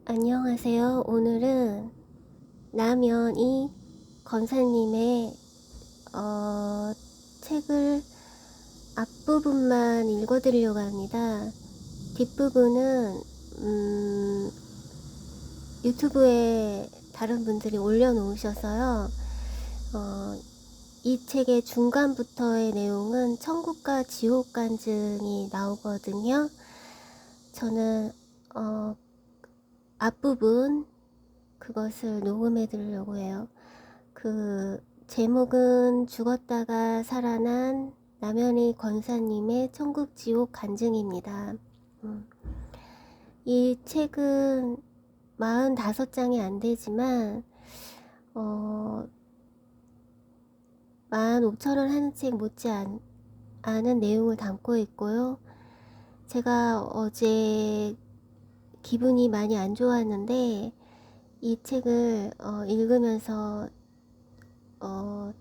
안녕하세요. 오늘은 남연희 권사님의 책을 앞부분만 읽어드리려고 합니다. 뒷부분은 유튜브에 다른 분들이 올려놓으셔서요. 이 책의 중간부터의 내용은 천국과 지옥 간증이 나오거든요. 저는 앞부분 그것을 녹음해 드리려고 해요. 그 제목은 죽었다가 살아난 남현희 권사님의 천국 지옥 간증입니다. 이 책은 45장이 안 되지만 15,000원 하는 책 못지 않은 내용을 담고 있고요. 제가 어제 기분이 많이 안 좋았는데 이 책을 읽으면서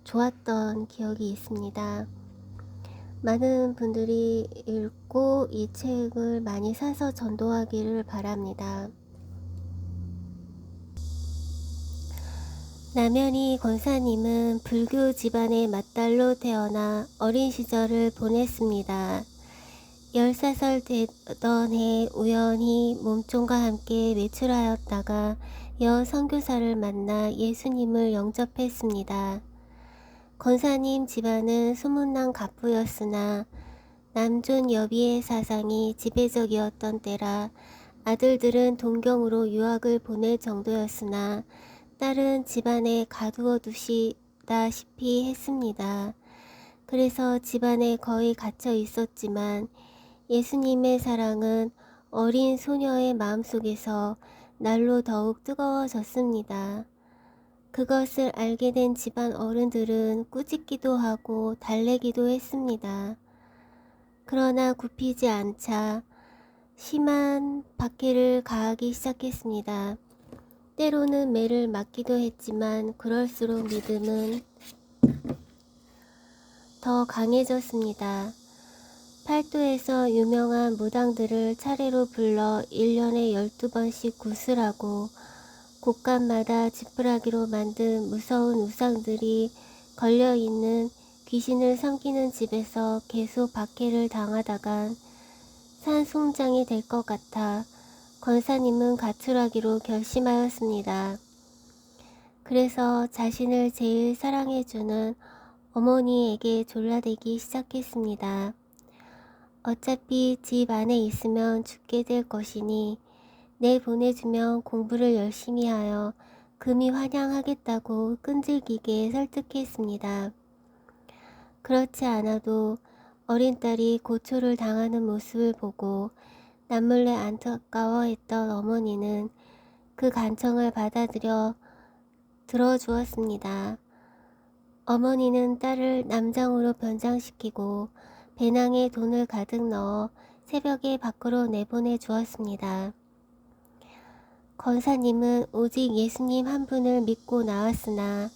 좋았던 기억이 있습니다. 많은 분들이 읽고 이 책을 많이 사서 전도하기를 바랍니다. 남현희 권사님은 불교 집안의 맏딸로 태어나 어린 시절을 보냈습니다. 10살 되던 해 우연히 몸종과 함께 외출하였다가 여 선교사를 만나 예수님을 영접했습니다. 권사님 집안은 소문난 갑부였으나 남존 여비의 사상이 지배적이었던 때라 아들들은 동경으로 유학을 보낼 정도였으나 딸은 집안에 가두어 두시다시피 했습니다. 그래서 집안에 거의 갇혀 있었지만 예수님의 사랑은 어린 소녀의 마음속에서 날로 더욱 뜨거워졌습니다. 그것을 알게 된 집안 어른들은 꾸짖기도 하고 달래기도 했습니다. 그러나 굽히지 않자 심한 박해를 가하기 시작했습니다. 때로는 매를 맞기도 했지만 그럴수록 믿음은 더 강해졌습니다. 팔도에서 유명한 무당들을 차례로 불러 1년에 12번씩 구슬하고 곳간마다 지푸라기로 만든 무서운 우상들이 걸려있는 귀신을 섬기는 집에서 계속 박해를 당하다간 산송장이 될 것 같아 권사님은 가출하기로 결심하였습니다. 그래서 자신을 제일 사랑해주는 어머니에게 졸라대기 시작했습니다. 어차피 집 안에 있으면 죽게 될 것이니 내보내주면 공부를 열심히 하여 금이 환영하겠다고 끈질기게 설득했습니다. 그렇지 않아도 어린 딸이 고초를 당하는 모습을 보고 남몰래 안타까워했던 어머니는 그 간청을 받아들여 들어주었습니다. 어머니는 딸을 남장으로 변장시키고 배낭에 돈을 가득 넣어 새벽에 밖으로 내보내 주었습니다. 권사님은 오직 예수님 한 분을 믿고 나왔으나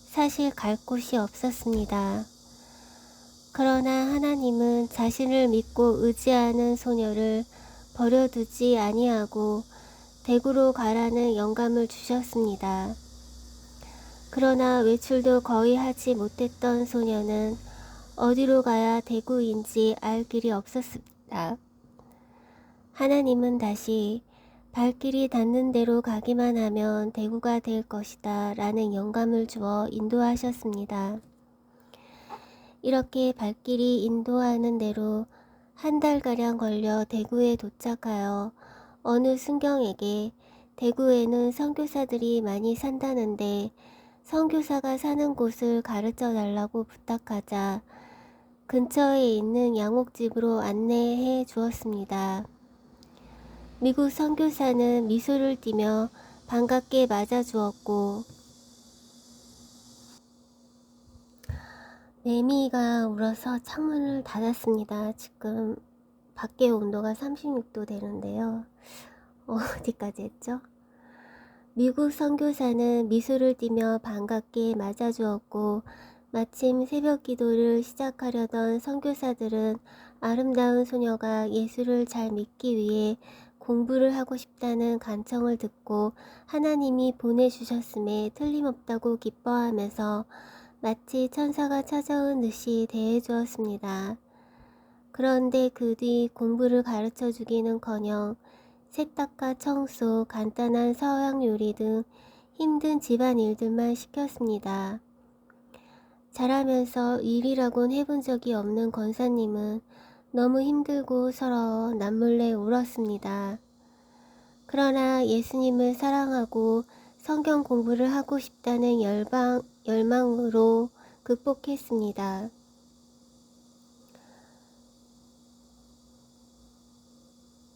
사실 갈 곳이 없었습니다. 그러나 하나님은 자신을 믿고 의지하는 소녀를 버려두지 아니하고 대구로 가라는 영감을 주셨습니다. 그러나 외출도 거의 하지 못했던 소녀는 어디로 가야 대구인지 알 길이 없었습니다. 하나님은 다시 발길이 닿는 대로 가기만 하면 대구가 될 것이다 라는 영감을 주어 인도하셨습니다. 이렇게 발길이 인도하는 대로 한 달가량 걸려 대구에 도착하여 어느 순경에게 대구에는 선교사들이 많이 산다는데 선교사가 사는 곳을 가르쳐 달라고 부탁하자 근처에 있는 양옥집으로 안내해 주었습니다. 미국 선교사는 미소를 띠며 반갑게 맞아주었고 매미가 울어서 창문을 닫았습니다. 지금 밖의 온도가 36도 되는데요. 어디까지 했죠? 미국 선교사는 미소를 띠며 반갑게 맞아주었고 마침 새벽 기도를 시작하려던 선교사들은 아름다운 소녀가 예수를 잘 믿기 위해 공부를 하고 싶다는 간청을 듣고 하나님이 보내주셨음에 틀림없다고 기뻐하면서 마치 천사가 찾아온 듯이 대해주었습니다. 그런데 그 뒤 공부를 가르쳐 주기는커녕 세탁과 청소, 간단한 서양 요리 등 힘든 집안일들만 시켰습니다. 자라면서 일이라곤 해본 적이 없는 권사님은 너무 힘들고 서러워 남몰래 울었습니다. 그러나 예수님을 사랑하고 성경 공부를 하고 싶다는 열망으로 극복했습니다.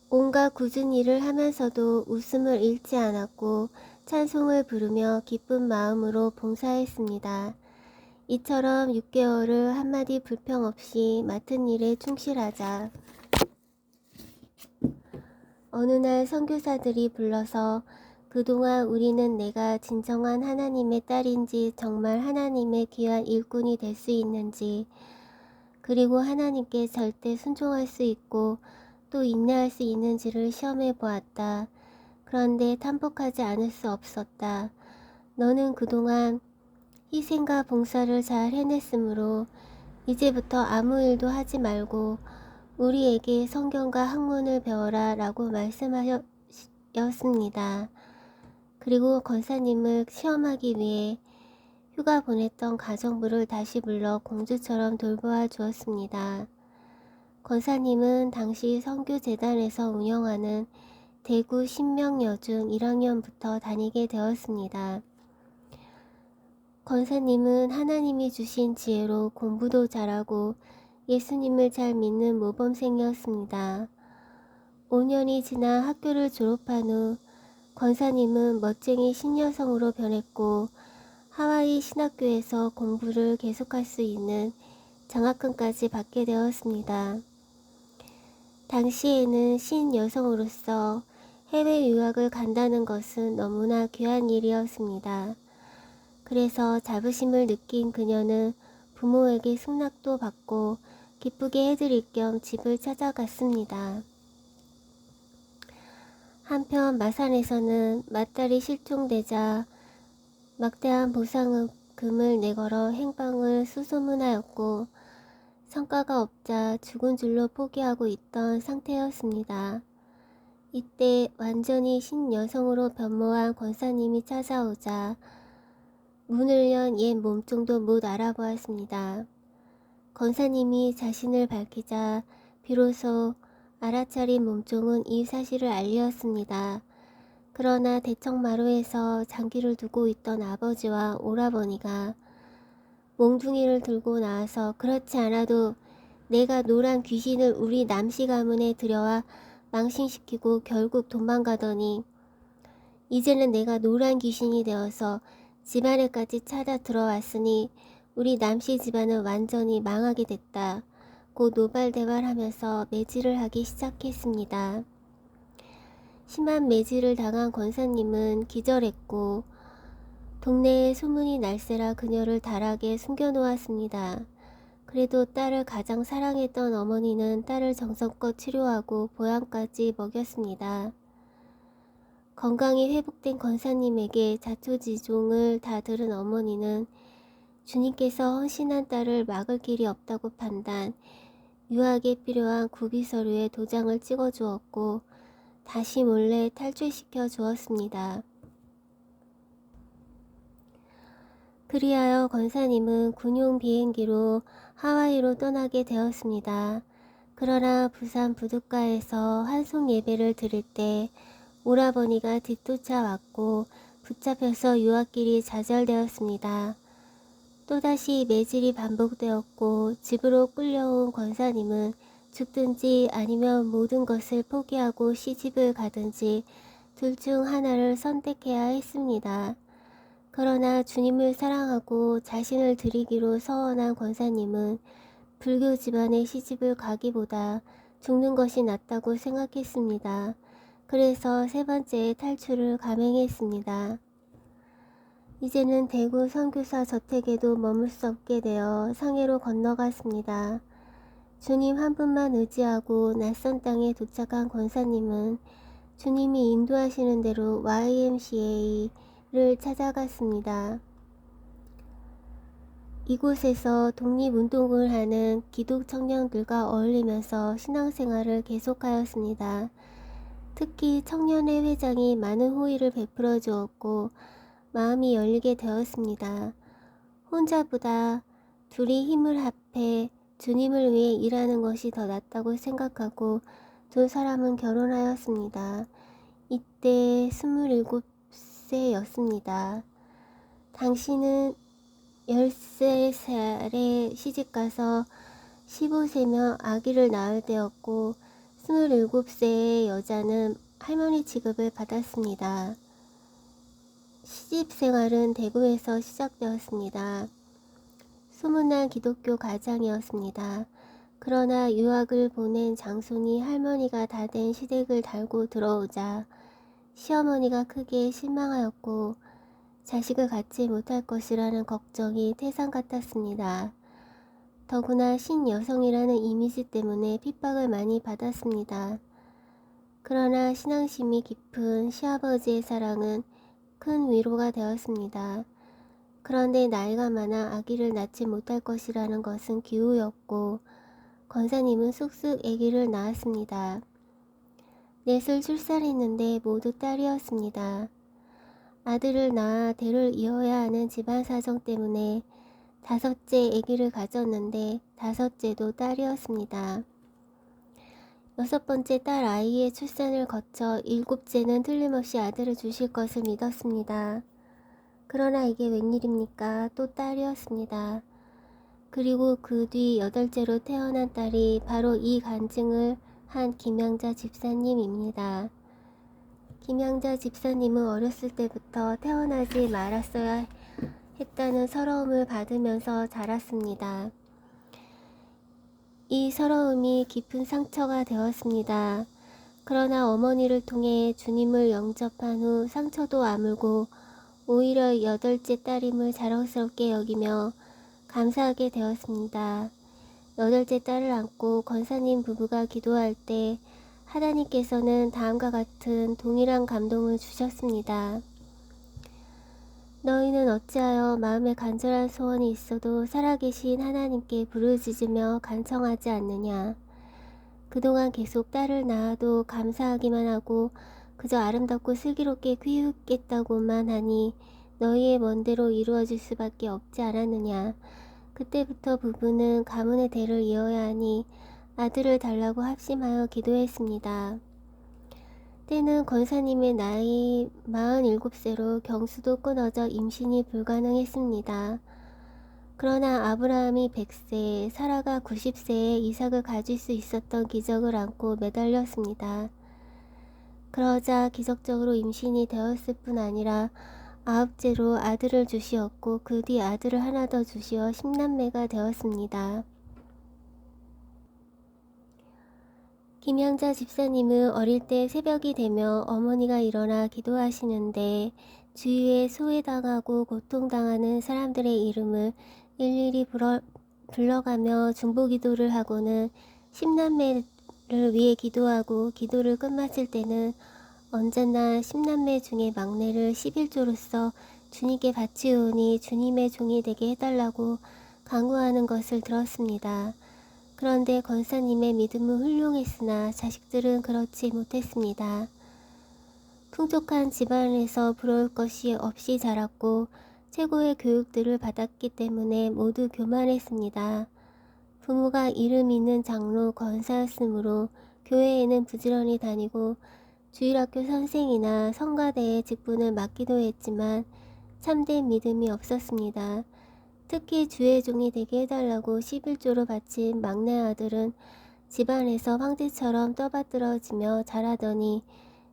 온갖 굳은 일을 하면서도 웃음을 잃지 않았고 찬송을 부르며 기쁜 마음으로 봉사했습니다. 이처럼 6개월을 한마디 불평 없이 맡은 일에 충실하자 어느 날 선교사들이 불러서 그동안 우리는 내가 진정한 하나님의 딸인지 정말 하나님의 귀한 일꾼이 될 수 있는지 그리고 하나님께 절대 순종할 수 있고 또 인내할 수 있는지를 시험해 보았다. 그런데 탐복하지 않을 수 없었다. 너는 그동안 희생과 봉사를 잘 해냈으므로 이제부터 아무 일도 하지 말고 우리에게 성경과 학문을 배워라 라고 말씀하셨습니다. 그리고 권사님을 시험하기 위해 휴가 보냈던 가정부를 다시 불러 공주처럼 돌보아 주었습니다. 권사님은 당시 선교재단에서 운영하는 대구 신명여중 1학년부터 다니게 되었습니다. 권사님은 하나님이 주신 지혜로 공부도 잘하고 예수님을 잘 믿는 모범생이었습니다. 5년이 지나 학교를 졸업한 후 권사님은 멋쟁이 신여성으로 변했고 하와이 신학교에서 공부를 계속할 수 있는 장학금까지 받게 되었습니다. 당시에는 신여성으로서 해외 유학을 간다는 것은 너무나 귀한 일이었습니다. 그래서 자부심을 느낀 그녀는 부모에게 승낙도 받고 기쁘게 해드릴 겸 집을 찾아갔습니다. 한편 마산에서는 맏딸이 실종되자 막대한 보상금을 내걸어 행방을 수소문하였고 성과가 없자 죽은 줄로 포기하고 있던 상태였습니다. 이때 완전히 신여성으로 변모한 권사님이 찾아오자 문을 연 옛 몸종도 못 알아보았습니다. 권사님이 자신을 밝히자 비로소 알아차린 몸종은 이 사실을 알렸습니다. 그러나 대청마루에서 장기를 두고 있던 아버지와 오라버니가 몽둥이를 들고 나와서 그렇지 않아도 내가 노란 귀신을 우리 남씨 가문에 들여와 망신시키고 결국 도망가더니 이제는 내가 노란 귀신이 되어서 집안에까지 찾아 들어왔으니 우리 남씨 집안은 완전히 망하게 됐다. 고 노발대발하면서 매질을 하기 시작했습니다. 심한 매질을 당한 권사님은 기절했고 동네에 소문이 날세라 그녀를 다락에 숨겨놓았습니다. 그래도 딸을 가장 사랑했던 어머니는 딸을 정성껏 치료하고 보양까지 먹였습니다. 건강이 회복된 권사님에게 자초지종을 다 들은 어머니는 주님께서 헌신한 딸을 막을 길이 없다고 판단, 유학에 필요한 구비서류에 도장을 찍어주었고 다시 몰래 탈출시켜 주었습니다. 그리하여 권사님은 군용 비행기로 하와이로 떠나게 되었습니다. 그러나 부산 부둣가에서 한송 예배를 드릴 때 오라버니가 뒤쫓아왔고 붙잡혀서 유학길이 좌절되었습니다. 또다시 매질이 반복되었고 집으로 끌려온 권사님은 죽든지 아니면 모든 것을 포기하고 시집을 가든지 둘 중 하나를 선택해야 했습니다. 그러나 주님을 사랑하고 자신을 드리기로 서원한 권사님은 불교 집안에 시집을 가기보다 죽는 것이 낫다고 생각했습니다. 그래서 세 번째의 탈출을 감행했습니다. 이제는 대구 선교사 저택에도 머물 수 없게 되어 상해로 건너갔습니다. 주님 한 분만 의지하고 낯선 땅에 도착한 권사님은 주님이 인도하시는 대로 YMCA를 찾아갔습니다. 이곳에서 독립운동을 하는 기독 청년들과 어울리면서 신앙생활을 계속하였습니다. 특히 청년회 회장이 많은 호의를 베풀어 주었고 마음이 열리게 되었습니다. 혼자보다 둘이 힘을 합해 주님을 위해 일하는 것이 더 낫다고 생각하고 두 사람은 결혼하였습니다. 이때 27세였습니다. 당신은 13살에 시집가서 15세며 아기를 낳을 때였고 27세의 여자는 할머니 취급을 받았습니다. 시집생활은 대구에서 시작되었습니다. 소문난 기독교 가장이었습니다. 그러나 유학을 보낸 장손이 할머니가 다 된 시댁을 달고 들어오자 시어머니가 크게 실망하였고 자식을 갖지 못할 것이라는 걱정이 태산 같았습니다. 더구나 신여성이라는 이미지 때문에 핍박을 많이 받았습니다. 그러나 신앙심이 깊은 시아버지의 사랑은 큰 위로가 되었습니다. 그런데 나이가 많아 아기를 낳지 못할 것이라는 것은 기우였고 권사님은 쑥쑥 아기를 낳았습니다. 넷을 출산했는데 모두 딸이었습니다. 아들을 낳아 대를 이어야 하는 집안 사정 때문에 5째 아기를 가졌는데 5째도 딸이었습니다. 6번째 딸 아이의 출산을 거쳐 7째는 틀림없이 아들을 주실 것을 믿었습니다. 그러나 이게 웬일입니까? 또 딸이었습니다. 그리고 그 뒤 8째로 태어난 딸이 바로 이 간증을 한 김양자 집사님입니다. 김양자 집사님은 어렸을 때부터 태어나지 말았어야 했다는 서러움을 받으면서 자랐습니다. 이 서러움이 깊은 상처가 되었습니다. 그러나 어머니를 통해 주님을 영접한 후 상처도 아물고 오히려 8째 딸임을 자랑스럽게 여기며 감사하게 되었습니다. 8째 딸을 안고 권사님 부부가 기도할 때 하나님께서는 다음과 같은 동일한 감동을 주셨습니다. 너희는 어찌하여 마음에 간절한 소원이 있어도 살아계신 하나님께 부르짖으며 간청하지 않느냐. 그동안 계속 딸을 낳아도 감사하기만 하고 그저 아름답고 슬기롭게 키우겠다고만 하니 너희의 먼대로 이루어질 수밖에 없지 않았느냐. 그때부터 부부는 가문의 대를 이어야 하니 아들을 달라고 합심하여 기도했습니다. 때는 권사님의 나이 47세로 경수도 끊어져 임신이 불가능했습니다. 그러나 아브라함이 100세, 사라가 90세에 이삭을 가질 수 있었던 기적을 안고 매달렸습니다. 그러자 기적적으로 임신이 되었을 뿐 아니라 9째로 아들을 주시었고 그 뒤 아들을 하나 더 주시어 10남매가 되었습니다. 김양자 집사님은 어릴 때 새벽이 되며 어머니가 일어나 기도하시는데 주위에 소외당하고 고통당하는 사람들의 이름을 일일이 불러가며 중보기도를 하고는 10남매를 위해 기도하고 기도를 끝마칠 때는 언제나 10남매 중에 막내를 11조로서 주님께 바치오니 주님의 종이 되게 해달라고 간구하는 것을 들었습니다. 그런데 권사님의 믿음은 훌륭했으나 자식들은 그렇지 못했습니다. 풍족한 집안에서 부러울 것이 없이 자랐고 최고의 교육들을 받았기 때문에 모두 교만했습니다. 부모가 이름 있는 장로 권사였으므로 교회에는 부지런히 다니고 주일학교 선생이나 성가대의 직분을 맡기도 했지만 참된 믿음이 없었습니다. 특히 주의 종이 되게 해달라고 11조로 바친 막내 아들은 집안에서 황제처럼 떠받들어지며 자라더니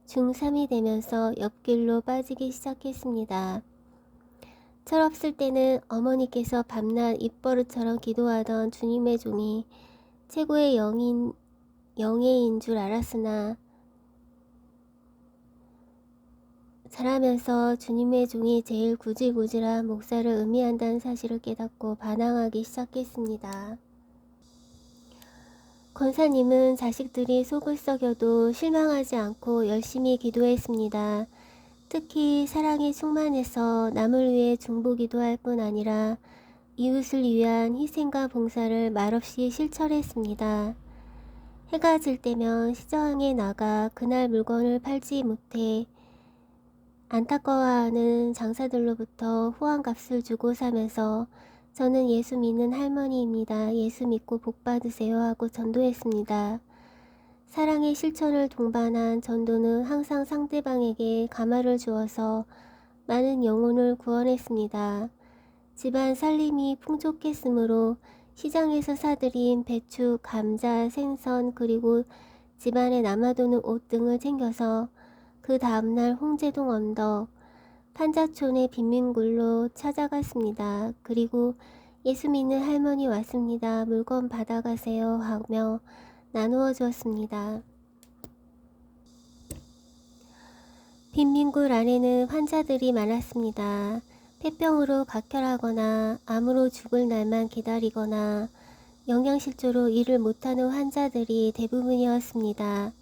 중3이 되면서 옆길로 빠지기 시작했습니다. 철없을 때는 어머니께서 밤낮 입버릇처럼 기도하던 주님의 종이 최고의 영예인 줄 알았으나 자라면서 주님의 종이 제일 구질구질한 목사를 의미한다는 사실을 깨닫고 반항하기 시작했습니다. 권사님은 자식들이 속을 썩여도 실망하지 않고 열심히 기도했습니다. 특히 사랑이 충만해서 남을 위해 중보기도할 뿐 아니라 이웃을 위한 희생과 봉사를 말없이 실천했습니다. 해가 질 때면 시장에 나가 그날 물건을 팔지 못해 안타까워하는 장사들로부터 후한값을 주고 사면서 저는 예수 믿는 할머니입니다. 예수 믿고 복 받으세요 하고 전도했습니다. 사랑의 실천을 동반한 전도는 항상 상대방에게 감화를 주어서 많은 영혼을 구원했습니다. 집안 살림이 풍족했으므로 시장에서 사들인 배추, 감자, 생선 그리고 집안에 남아도는 옷 등을 챙겨서 그 다음날 홍제동 언덕 판자촌의 빈민굴로 찾아갔습니다. 그리고 예수 믿는 할머니 왔습니다. 물건 받아가세요 하며 나누어 주었습니다. 빈민굴 안에는 환자들이 많았습니다. 폐병으로 각혈하거나 암으로 죽을 날만 기다리거나 영양실조로 일을 못하는 환자들이 대부분이었습니다.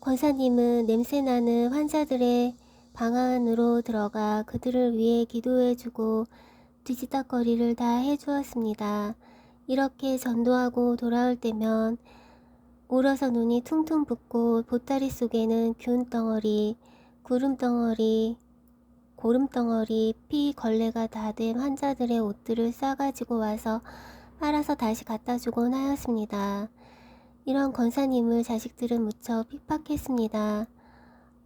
권사님은 냄새나는 환자들의 방 안으로 들어가 그들을 위해 기도해주고 뒤지다거리를 다 해주었습니다. 이렇게 전도하고 돌아올 때면 울어서 눈이 퉁퉁 붓고 보따리 속에는 균덩어리, 구름덩어리, 고름덩어리, 피, 걸레가 다 된 환자들의 옷들을 싸가지고 와서 빨아서 다시 갖다주곤 하였습니다. 이런 권사님을 자식들은 무척 핍박했습니다.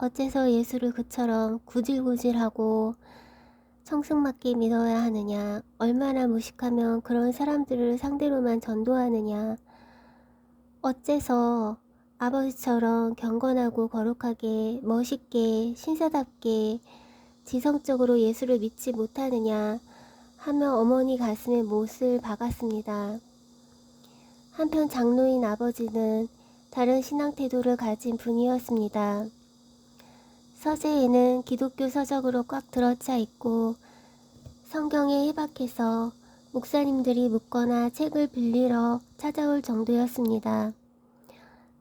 어째서 예수를 그처럼 구질구질하고 청승맞게 믿어야 하느냐, 얼마나 무식하면 그런 사람들을 상대로만 전도하느냐, 어째서 아버지처럼 경건하고 거룩하게 멋있게 신사답게 지성적으로 예수를 믿지 못하느냐 하며 어머니 가슴에 못을 박았습니다. 한편 장로인 아버지는 다른 신앙 태도를 가진 분이었습니다. 서재에는 기독교 서적으로 꽉 들어차 있고 성경에 해박해서 목사님들이 묻거나 책을 빌리러 찾아올 정도였습니다.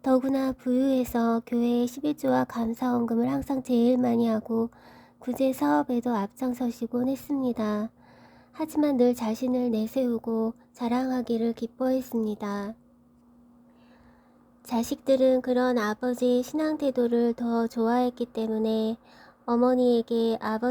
더구나 부유해서 교회에 11조와 감사원금을 항상 제일 많이 하고 구제 사업에도 앞장서시곤 했습니다. 하지만 늘 자신을 내세우고 자랑하기를 기뻐했습니다. 자식들은 그런 아버지의 신앙 태도를 더 좋아했기 때문에 어머니에게 아버지